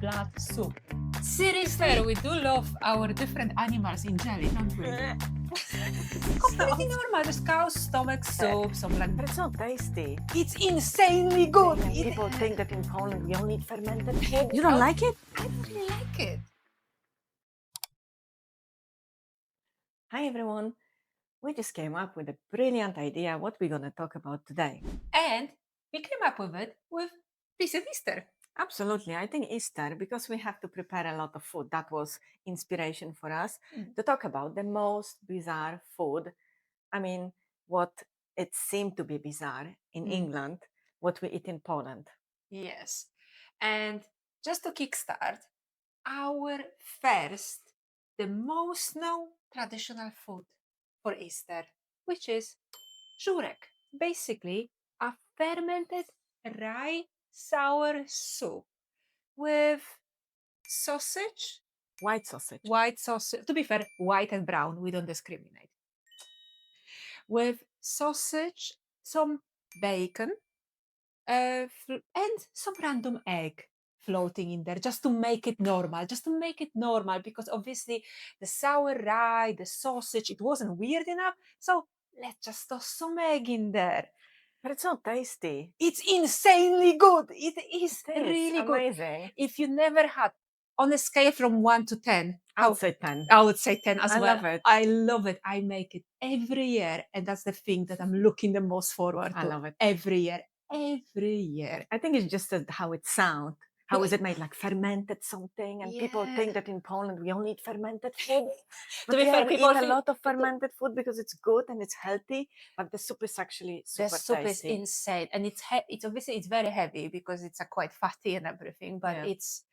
blood soup. Seriously, we do love our different animals in jelly, don't we? Completely normal, just cow's stomach soup, some like. But it's not tasty. It's insanely good. And people think that in Poland we only eat fermented food. You don't like it? I really like it. Hi everyone. We just came up with a brilliant idea what we're going to talk about today. And we came up with it with piece of Easter. Absolutely. I think Easter, because we have to prepare a lot of food, that was inspiration for us to talk about the most bizarre food. I mean, what it seemed to be bizarre in England, what we eat in Poland. Yes. And just to kickstart, our first, the most known traditional food for Easter, which is Żurek. Basically, a fermented rye sour soup with sausage. White sausage. White sausage. To be fair, white and brown, we don't discriminate. With sausage, some bacon, and some random egg floating in there just to make it normal, because obviously the sour rye, the sausage, it wasn't weird enough, so let's just toss some egg in there. But it's not tasty. It's insanely good. It is really amazing. Good. If you never had, on a scale from 1 to 10, I would say 10. I would say 10 as I well. love it. I love it. I make it every year, and that's the thing that I'm looking the most forward to. I love it. Every year. I think it's just how it sounds. How is it made? Like fermented something? And people think that in Poland we only eat fermented food. But to be fair, we people eat a think lot of fermented food because it's good and it's healthy. But the soup is actually super the soup tasty. is insane, and it's obviously it's very heavy because it's quite fatty and everything. But it's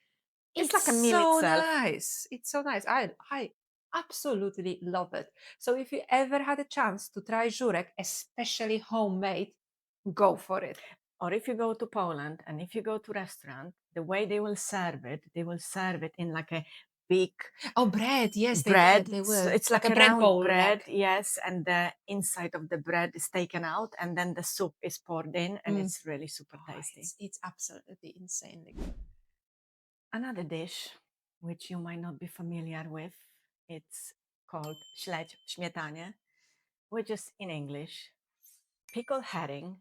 like a meal so itself. nice. It's so nice. I absolutely love it. So if you ever had a chance to try Żurek, especially homemade, go for it. Or if you go to Poland and if you go to restaurant, the way they will serve it in like a big bread. Yes, bread. They will. So it's like a bread round bowl, bread, yes, and the inside of the bread is taken out, and then the soup is poured in, and it's really super tasty. It's absolutely insanely good. Another dish which you might not be familiar with, it's called śledź w śmietanie, which is in English pickled herring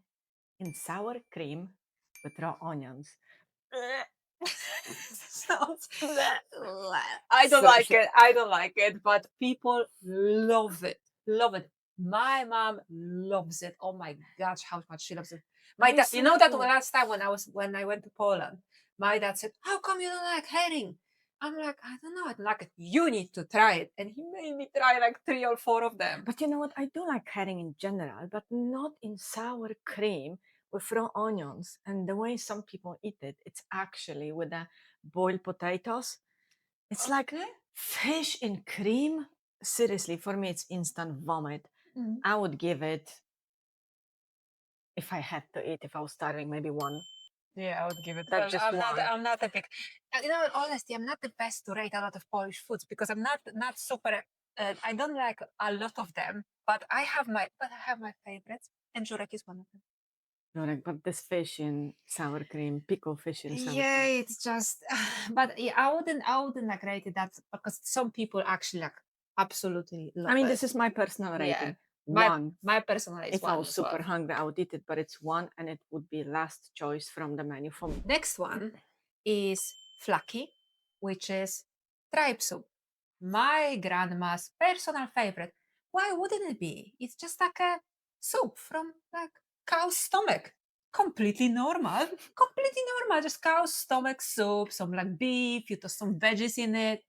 in sour cream with raw onions. I don't like it. I don't like it, but people love it. Love it. My mom loves it. Oh my gosh, how much she loves it. My dad, you know that last time when I went to Poland, my dad said, "How come you don't like herring?" I'm like, I don't know. I don't like it. You need to try it, and he made me try like 3 or 4 of them. But you know what? I do like herring in general, but not in sour cream with raw onions. And the way some people eat it, it's actually with the boiled potatoes. It's like fish in cream. Seriously, for me, it's instant vomit. I would give it, if I had to eat, if I was starving, maybe 1. Yeah, I would give it. That's just one. I'm not a big. You know, honestly, I'm not the best to rate a lot of Polish foods because I'm not super. I don't like a lot of them, but I have my favorites, and Żurek is one of them. Żurek, but this fish in sour cream, pickled fish in sour cream. Yeah, it's just. But yeah, I wouldn't like rate it that because some people actually like absolutely love it. I mean, this is my personal rating. Yeah. 1. My personal is if 1 I was as super well. hungry, I would eat it, but it's 1, and it would be last choice from the menu for me. Next one is Flaki, which is tripe soup. My grandma's personal favorite. Why wouldn't it be? It's just like a soup from like cow's stomach. Completely normal. Completely normal. Just cow's stomach soup, some like beef, you toss some veggies in it.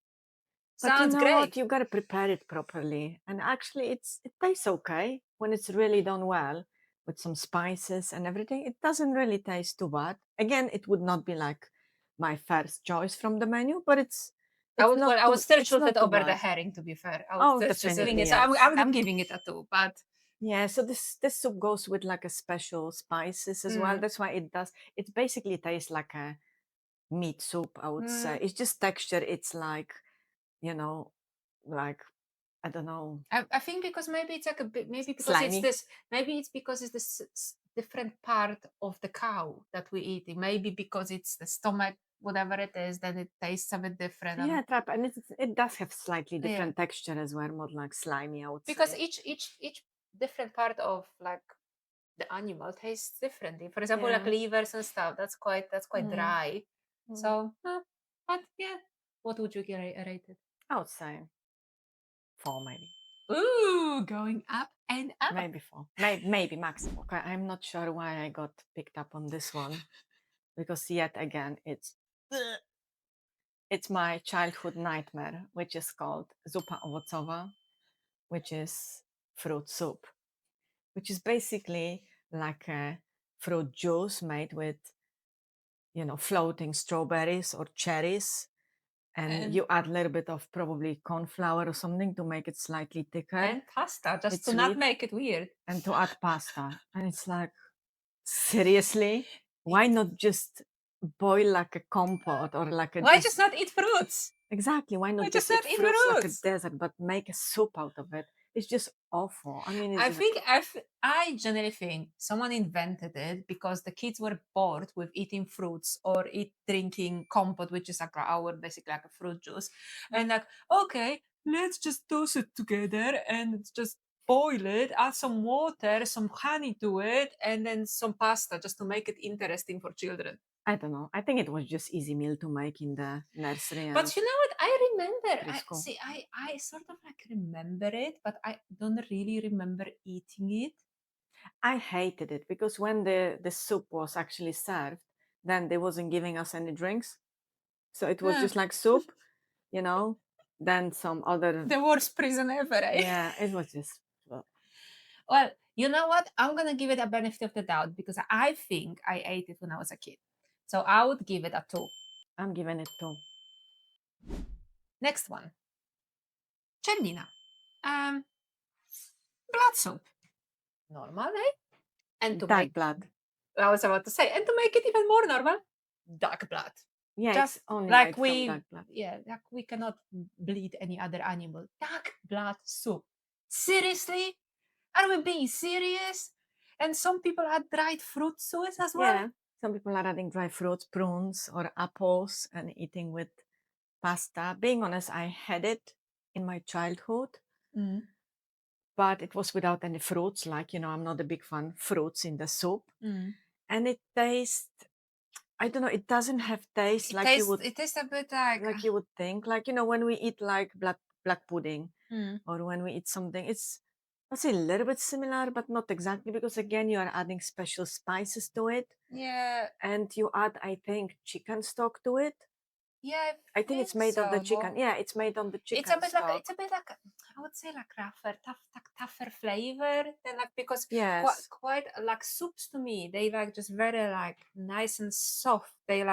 Sounds but you know great. what? You gotta prepare it properly, and actually, it tastes okay when it's really done well with some spices and everything. It doesn't really taste too bad. Again, it would not be like my first choice from the menu, but I would still choose it over the bad. herring, to be fair. Definitely. So I'm giving it a 2, but yeah, so this soup goes with like a special spices as well. That's why it basically tastes like a meat soup, I would say. It's just texture. It's like, you know, like, I don't know. I think because maybe it's like it's because it's this different part of the cow that we're eating. Maybe because it's the stomach whatever it is, then it tastes a bit different. Yeah, tripe, and it does have slightly Yeah, different texture as well, more like slimy, I would because say. each different part of like the animal tastes differently. For example, like Yeah. livers and stuff, that's quite Mm. dry. Mm. So, but yeah, what would you rate it? I would say 4 maybe. Ooh, going up and up. Maybe 4. Maybe maximum. Okay, I'm not sure why I got picked up on this one because yet again it's my childhood nightmare, which is called zupa owocowa, which is fruit soup, which is basically like a fruit juice made with, floating strawberries or cherries, and and you add a little bit of probably corn flour or something to make it slightly thicker. and pasta, just It's to not sweet, make it weird. and to add pasta. And it's like, seriously? It- Why not just boil like a compote or like a Why just just not eat fruits? exactly? Why Why not just just eat not eat fruits like a fruits? dessert, but make a soup out of it? It's just awful. I mean, it's I like, think I generally think someone invented it because the kids were bored with eating fruits or drinking compote, which is like our basically like a fruit juice, and like okay, let's just toss it together and just boil it, add some water, some honey to it, and then some pasta just to make it interesting for children. I don't know. I think it was just easy meal to make in the nursery and But you know what? I remember. I preschool. see. I sort of like remember it, but I don't really remember eating it. I hated it because when the soup was actually served, then they wasn't giving us any drinks. So it was Yeah. just like soup, you know, then some other, The worst prison ever, eh? yeah, it was just, well, Well, you know what? I'm gonna give it a benefit of the doubt because I think I ate it when I was a kid. So I would give it a 2. I'm giving it to Next one. Czernina. Um, blood soup. Normal, eh? And to dark make blood. I was about to say, and to make it even more normal, dark blood. Yeah, it's Just only like made from dark blood. like we cannot bleed any other animal. Dark blood soup. Seriously? Are we being serious? And some people add dried fruit to it as well. Yeah, some people are adding dry fruits, prunes, or apples and eating with pasta. Being honest, I had it in my childhood, Mm, but it was without any fruits. Like, I'm not a big fan fruits in the soup. mm. And it tastes, I don't know, it doesn't have taste It like you tastes. would It tastes a bit like. think. Like, when we eat like black pudding Mm, or when we eat something, it's, I'd say a little bit similar, but not exactly because again, you are adding special spices to it. yeah, And you add, I think, chicken stock to it. yeah, I I think it's think made of the so. chicken. But Yeah, it's made on the it's a chicken bit like stock. I would say like rougher, tougher flavor than like because Yes. quite like soups to me they like just very like nice and soft. They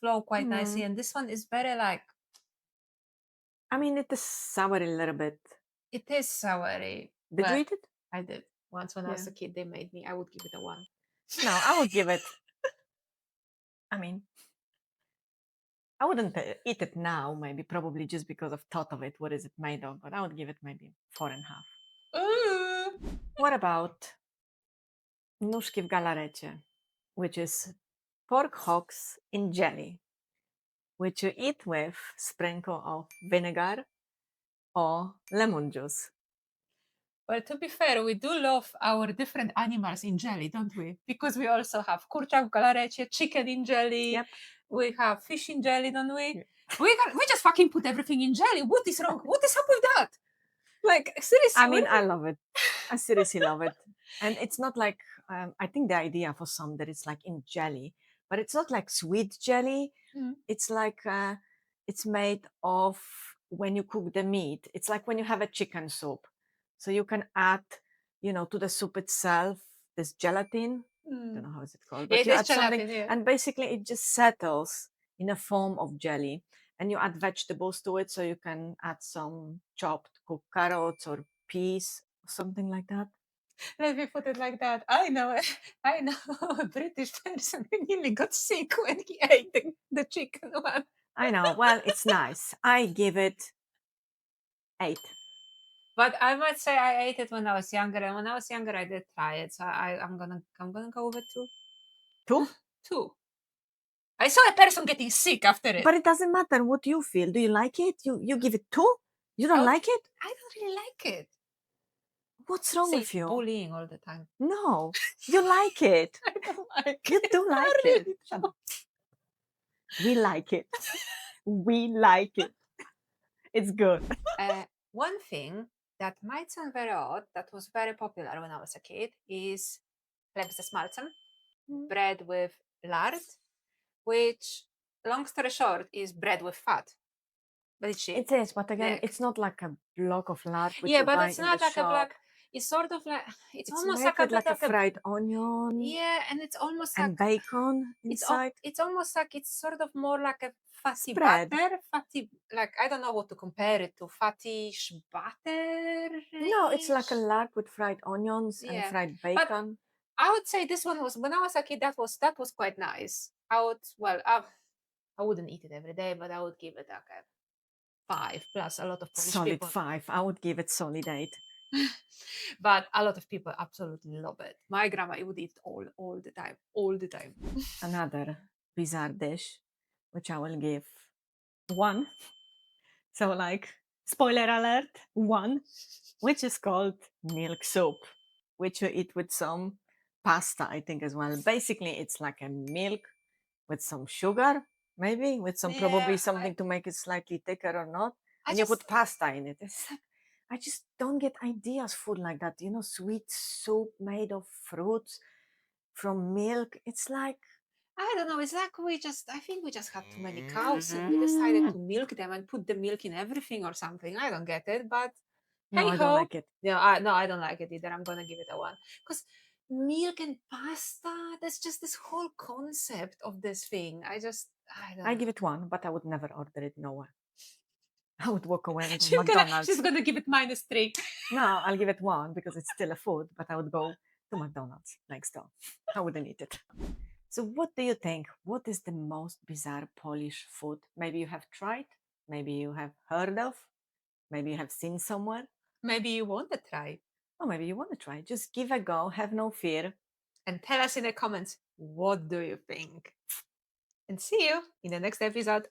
flow quite nicely, Hmm. and this one is very like I mean, it is sour a little bit. it is soury. Did you But eat it? I did once when I Yeah. was a kid. They made me. I would give it a 1. No, I would give it. I mean, I wouldn't eat it now. Maybe probably just because of thought of it. What is it made of? But I would give it maybe 4.5. Ooh. What about nóżki w galarecie, which is pork hocks in jelly, which you eat with sprinkle of vinegar or lemon juice. Well, to be fair, we do love our different animals in jelly, don't we? Because we also have kurczak w galarecie, chicken in jelly, Yep. we have fish in jelly, don't we? Yeah. We just fucking put everything in jelly. What is wrong? What is up with that? Like seriously, I mean, I love it. I seriously love it. And it's not like, I think the idea for some that it's like in jelly, but it's not like sweet jelly. Mm, It's like, it's made of when you cook the meat. It's like when you have a chicken soup. So you can add, to the soup itself, this gelatin. I don't mm. know how is it called, Yeah, but it you is add something gelatin, yeah. and basically it just settles in a form of jelly, and you add vegetables to it, so you can add some chopped cooked carrots or peas or something like that. Let me put it like that. I know, I know a British person who nearly got sick when he ate the chicken one. I know, well, it's nice. I give it 8. But I might say I ate it when I was younger, and when I was younger, I did try it. So I'm gonna go with 2. 2. 2. I saw a person getting sick after it. But it doesn't matter what you feel. Do you like it? You give it two? You don't like it? I don't really like it. What's wrong Say with you? bullying all the time. No, you like it. I don't like You it. do I like it. really Shut don't. up. We like it. We like it. It's good. One thing that might sound very odd, that was very popular when I was a kid, is chleb ze smalcem, bread with lard, which, long story short, is bread with fat. But it's cheap. It is, but again, Like, it's not like a block of lard which yeah, you but buy it's in the not like a shop. black. It's sort of like, it's It's almost made like a with bit like a like a, fried onion yeah, and it's almost like and bacon inside. it's almost like it's sort of more like a fatty Spread. butter, fatty, like, I don't know what to compare it to, fatty butter. No, it's like a lard with fried onions and Yeah, fried but bacon. I would say this one was, when I was a kid, that was quite nice. I wouldn't eat it every day, but I would give it like a 5. Plus, a lot of Polish Solid people, 5. I would give it solid 8. but a lot of people absolutely love it. My grandma would eat all the time, all the time. Another bizarre dish, which I will give 1. So, like, spoiler alert, 1, which is called milk soup, which you eat with some pasta, I think, as well. Basically, it's like a milk with some sugar, maybe with some Yeah, probably something to make it slightly thicker or not. I And you just put pasta in it. It's like, I just don't get ideas food like that. Sweet soup made of fruits from milk. It's like, I don't know. It's like I think we just had too many cows and we decided to milk them and put the milk in everything or something. I don't get it, but no, hey I don't ho. like it. No, I don't like it either. I'm gonna give it a 1 because milk and pasta. That's just this whole concept of this thing. I don't I know. give it 1, but I would never order it nowhere. I would walk away and go She's McDonald's. gonna give it -3. No, I'll give it 1 because it's still a food, but I would go to McDonald's next door. I wouldn't eat it. So, what do you think? What is the most bizarre Polish food? Maybe you have tried, maybe you have heard of, maybe you have seen somewhere, Maybe you want to try or maybe you want to try. Just give a go, have no fear. and tell us in the comments, what do you think? And see you in the next episode.